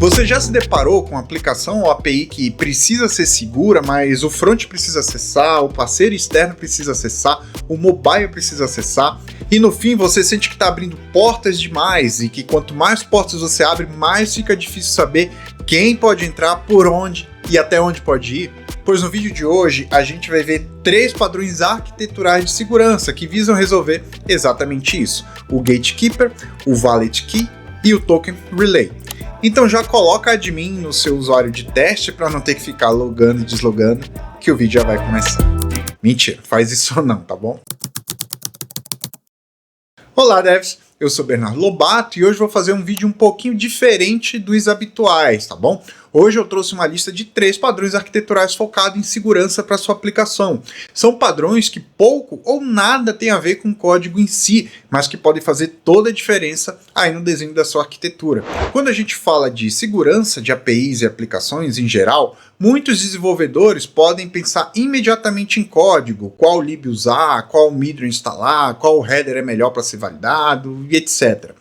Você já se deparou com uma aplicação ou API que precisa ser segura, mas o front precisa acessar, o parceiro externo precisa acessar, o mobile precisa acessar, e no fim você sente que está abrindo portas demais e que quanto mais portas você abre, mais fica difícil saber quem pode entrar, por onde e até onde pode ir? Pois no vídeo de hoje a gente vai ver 3 padrões arquiteturais de segurança que visam resolver exatamente isso: o Gatekeeper, o Valid Key e o Token Relay. Então já coloca admin no seu usuário de teste para não ter que ficar logando e deslogando, que o vídeo já vai começar. Mentira, faz isso não, tá bom? Olá devs, eu sou Bernardo Lobato e hoje vou fazer um vídeo um pouquinho diferente dos habituais, tá bom? Hoje eu trouxe uma lista de 3 padrões arquiteturais focados em segurança para sua aplicação. São padrões que pouco ou nada tem a ver com o código em si, mas que podem fazer toda a diferença aí no desenho da sua arquitetura. Quando a gente fala de segurança de APIs e aplicações em geral, muitos desenvolvedores podem pensar imediatamente em código, qual lib usar, qual middle instalar, qual header é melhor para ser validado e etc.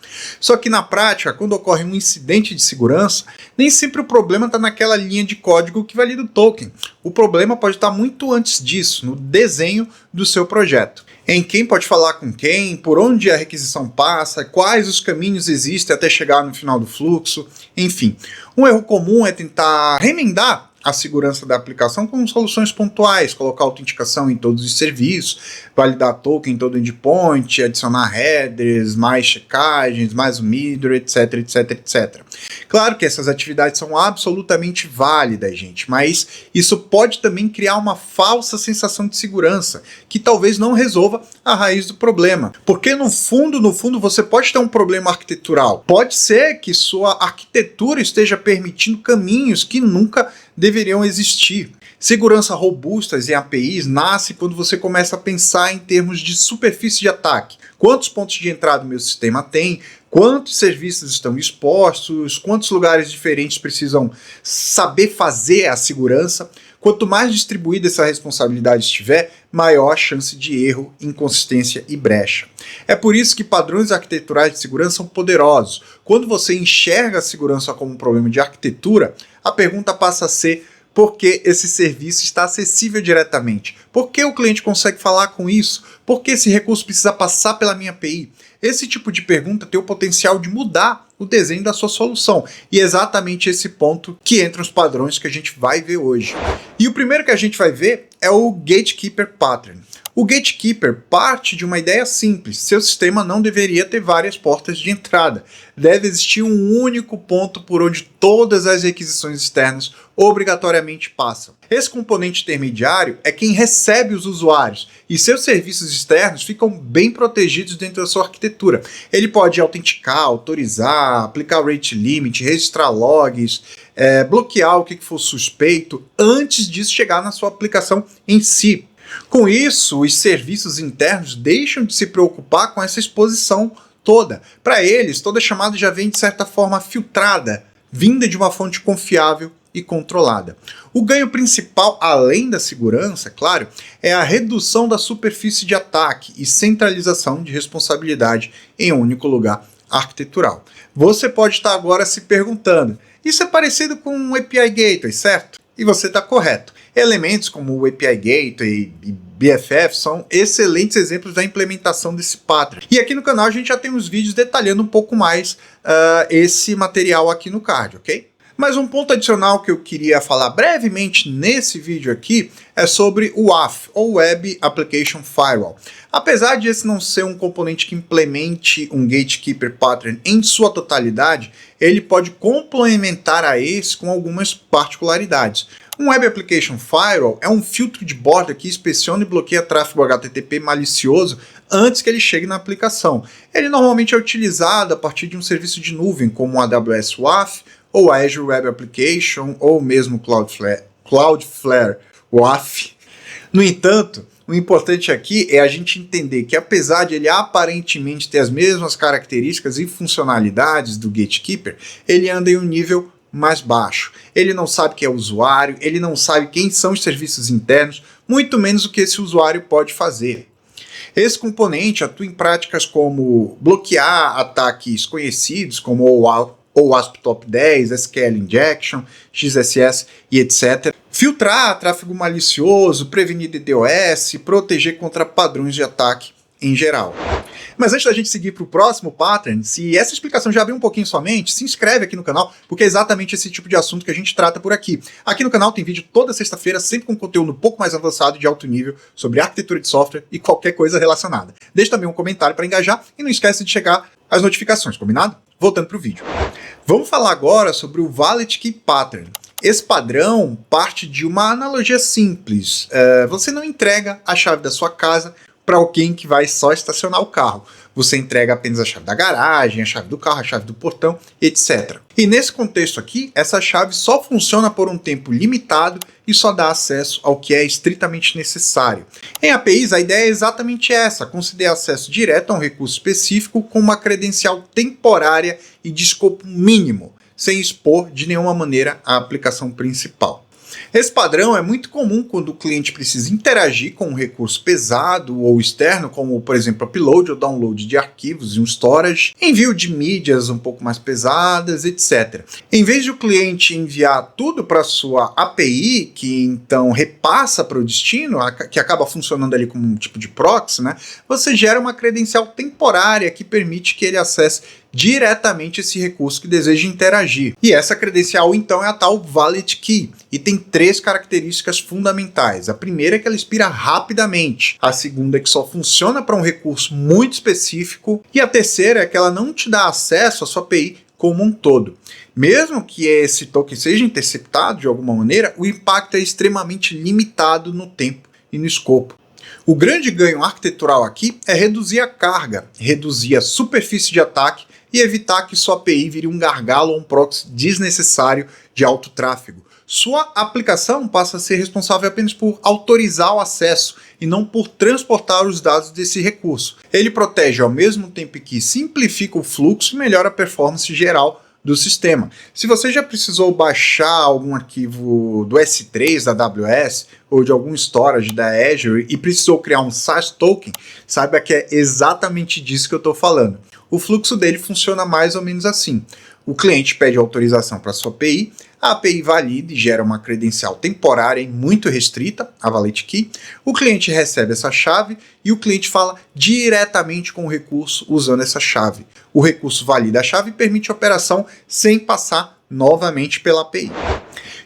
Só que na prática, quando ocorre um incidente de segurança, nem sempre o problema está naquela linha de código que valida o token. O problema pode estar muito antes disso, no desenho do seu projeto. Em quem pode falar com quem, por onde a requisição passa, quais os caminhos existem até chegar no final do fluxo, enfim. Um erro comum é tentar remendar a segurança da aplicação com soluções pontuais, colocar autenticação em todos os serviços, validar token em todo endpoint, adicionar headers, mais checagens, mais o middle, etc, etc, etc. Claro que essas atividades são absolutamente válidas, gente, mas isso pode também criar uma falsa sensação de segurança, que talvez não resolva a raiz do problema. Porque no fundo, você pode ter um problema arquitetural. Pode ser que sua arquitetura esteja permitindo caminhos que nunca deveriam existir. Segurança robustas em APIs nasce quando você começa a pensar em termos de superfície de ataque. Quantos pontos de entrada o meu sistema tem? Quantos serviços estão expostos? Quantos lugares diferentes precisam saber fazer a segurança? Quanto mais distribuída essa responsabilidade estiver, maior a chance de erro, inconsistência e brecha. É por isso que padrões arquiteturais de segurança são poderosos. Quando você enxerga a segurança como um problema de arquitetura, a pergunta passa a ser: por que esse serviço está acessível diretamente? Por que o cliente consegue falar com isso? Por que esse recurso precisa passar pela minha API? Esse tipo de pergunta tem o potencial de mudar o desenho da sua solução. E é exatamente esse ponto que entra os padrões que a gente vai ver hoje. E o primeiro que a gente vai ver é o Gatekeeper Pattern. O Gatekeeper parte de uma ideia simples: seu sistema não deveria ter várias portas de entrada. Deve existir um único ponto por onde todas as requisições externas obrigatoriamente passam. Esse componente intermediário é quem recebe os usuários, e seus serviços externos ficam bem protegidos dentro da sua arquitetura. Ele pode autenticar, autorizar, aplicar rate limit, registrar logs, bloquear o que for suspeito antes disso chegar na sua aplicação em si. Com isso, os serviços internos deixam de se preocupar com essa exposição toda. Para eles, toda chamada já vem de certa forma filtrada, vinda de uma fonte confiável e controlada. O ganho principal, além da segurança, claro, é a redução da superfície de ataque e centralização de responsabilidade em um único lugar arquitetural. Você pode estar agora se perguntando: isso é parecido com um API Gateway, certo? E você está correto. Elementos como o API Gateway e BFF são excelentes exemplos da implementação desse pattern. E aqui no canal a gente já tem uns vídeos detalhando um pouco mais esse material aqui no card, ok? Mas um ponto adicional que eu queria falar brevemente nesse vídeo aqui é sobre o WAF, ou Web Application Firewall. Apesar de esse não ser um componente que implemente um Gatekeeper Pattern em sua totalidade, ele pode complementar a esse com algumas particularidades. Um Web Application Firewall é um filtro de borda que inspeciona e bloqueia tráfego HTTP malicioso antes que ele chegue na aplicação. Ele normalmente é utilizado a partir de um serviço de nuvem, como o AWS WAF, ou Azure Web Application, ou mesmo Cloudflare WAF. No entanto, o importante aqui é a gente entender que, apesar de ele aparentemente ter as mesmas características e funcionalidades do Gatekeeper, ele anda em um nível mais baixo. Ele não sabe quem é o usuário, ele não sabe quem são os serviços internos, muito menos o que esse usuário pode fazer. Esse componente atua em práticas como bloquear ataques conhecidos como ou ASP Top 10, SQL Injection, XSS e etc. Filtrar tráfego malicioso, prevenir DDoS, proteger contra padrões de ataque em geral. Mas antes da gente seguir para o próximo pattern, se essa explicação já abriu um pouquinho sua mente, se inscreve aqui no canal, porque é exatamente esse tipo de assunto que a gente trata por aqui. Aqui no canal tem vídeo toda sexta-feira, sempre com conteúdo um pouco mais avançado de alto nível sobre arquitetura de software e qualquer coisa relacionada. Deixe também um comentário para engajar e não esquece de chegar as notificações, combinado? Voltando para o vídeo. Vamos falar agora sobre o Valid Key Pattern. Esse padrão parte de uma analogia simples. Você não entrega a chave da sua casa para alguém que vai só estacionar o carro. Você entrega apenas a chave da garagem, a chave do carro, a chave do portão, etc. E nesse contexto aqui, essa chave só funciona por um tempo limitado e só dá acesso ao que é estritamente necessário. Em APIs, a ideia é exatamente essa: conceder acesso direto a um recurso específico com uma credencial temporária e de escopo mínimo, sem expor de nenhuma maneira a aplicação principal. Esse padrão é muito comum quando o cliente precisa interagir com um recurso pesado ou externo, como, por exemplo, upload ou download de arquivos em um storage, envio de mídias um pouco mais pesadas, etc. Em vez de o cliente enviar tudo para sua API, que então repassa para o destino, que acaba funcionando ali como um tipo de proxy, né, você gera uma credencial temporária que permite que ele acesse diretamente esse recurso que deseja interagir. E essa credencial, então, é a tal Valid Key, e tem 3 características fundamentais. A primeira é que ela expira rapidamente, a segunda é que só funciona para um recurso muito específico, e a terceira é que ela não te dá acesso à sua API como um todo. Mesmo que esse token seja interceptado de alguma maneira, o impacto é extremamente limitado no tempo e no escopo. O grande ganho arquitetural aqui é reduzir a carga, reduzir a superfície de ataque e evitar que sua API vire um gargalo ou um proxy desnecessário de alto tráfego. Sua aplicação passa a ser responsável apenas por autorizar o acesso e não por transportar os dados desse recurso. Ele protege ao mesmo tempo que simplifica o fluxo e melhora a performance geral do sistema. Se você já precisou baixar algum arquivo do S3 da AWS ou de algum storage da Azure e precisou criar um SaaS token, saiba que é exatamente disso que eu estou falando. O fluxo dele funciona mais ou menos assim. O cliente pede autorização para sua API, a API valida e gera uma credencial temporária e muito restrita, a Valid Key. O cliente recebe essa chave e o cliente fala diretamente com o recurso usando essa chave. O recurso valida a chave e permite a operação sem passar novamente pela API.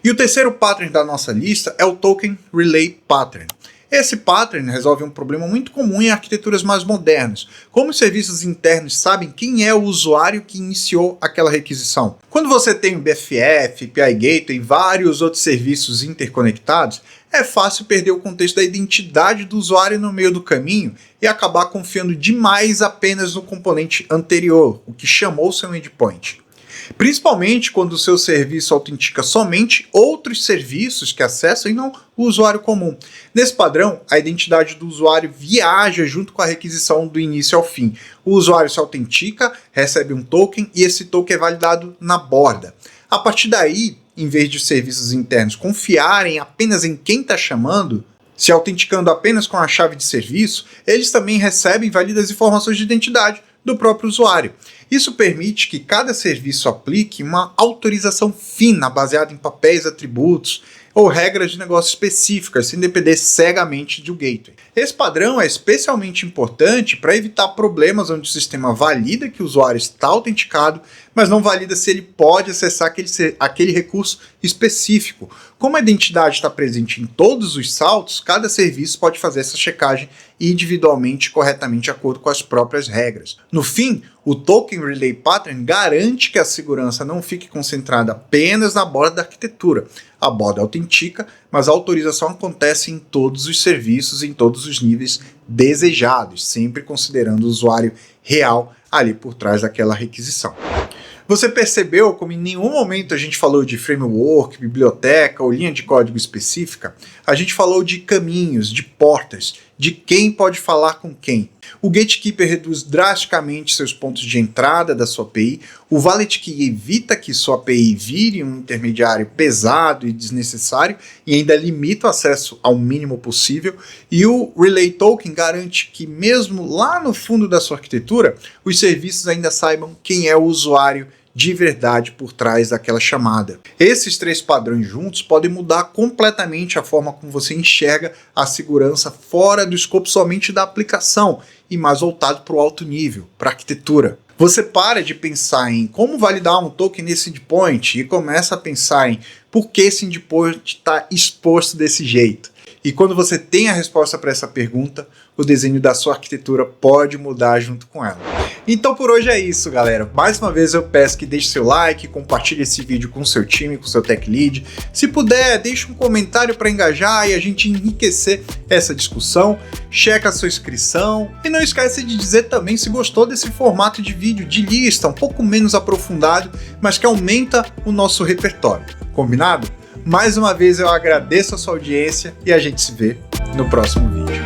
E o terceiro pattern da nossa lista é o Token Relay Pattern. Esse pattern resolve um problema muito comum em arquiteturas mais modernas. Como os serviços internos sabem quem é o usuário que iniciou aquela requisição? Quando você tem o BFF, API Gateway e vários outros serviços interconectados, é fácil perder o contexto da identidade do usuário no meio do caminho e acabar confiando demais apenas no componente anterior, o que chamou seu endpoint. Principalmente quando o seu serviço autentica somente outros serviços que acessam e não o usuário comum. Nesse padrão, a identidade do usuário viaja junto com a requisição do início ao fim. O usuário se autentica, recebe um token e esse token é validado na borda. A partir daí, em vez de os serviços internos confiarem apenas em quem está chamando, se autenticando apenas com a chave de serviço, eles também recebem e validam as informações de identidade do próprio usuário. Isso permite que cada serviço aplique uma autorização fina baseada em papéis, atributos ou regras de negócio específicas, sem depender cegamente de um gateway. Esse padrão é especialmente importante para evitar problemas onde o sistema valida que o usuário está autenticado, mas não valida se ele pode acessar aquele recurso específico. Como a identidade está presente em todos os saltos, cada serviço pode fazer essa checagem individualmente, corretamente, de acordo com as próprias regras. No fim, o Token Relay Pattern garante que a segurança não fique concentrada apenas na borda da arquitetura. A borda autentica, mas a autorização acontece em todos os serviços, em todos os níveis desejados, sempre considerando o usuário real ali por trás daquela requisição. Você percebeu como em nenhum momento a gente falou de framework, biblioteca ou linha de código específica? A gente falou de caminhos, de portas, de quem pode falar com quem. O Gatekeeper reduz drasticamente seus pontos de entrada da sua API, o Valid Key evita que sua API vire um intermediário pesado e desnecessário e ainda limita o acesso ao mínimo possível, e o Relay Token garante que mesmo lá no fundo da sua arquitetura, os serviços ainda saibam quem é o usuário de verdade por trás daquela chamada. Esses 3 padrões juntos podem mudar completamente a forma como você enxerga a segurança fora do escopo somente da aplicação e mais voltado para o alto nível, para a arquitetura. Você para de pensar em como validar um token nesse endpoint e começa a pensar em por que esse endpoint está exposto desse jeito. E quando você tem a resposta para essa pergunta, o desenho da sua arquitetura pode mudar junto com ela. Então por hoje é isso, galera. Mais uma vez eu peço que deixe seu like, compartilhe esse vídeo com seu time, com seu tech lead. Se puder, deixe um comentário para engajar e a gente enriquecer essa discussão. Checa a sua inscrição e não esquece de dizer também se gostou desse formato de vídeo de lista, um pouco menos aprofundado, mas que aumenta o nosso repertório. Combinado? Mais uma vez eu agradeço a sua audiência e a gente se vê no próximo vídeo.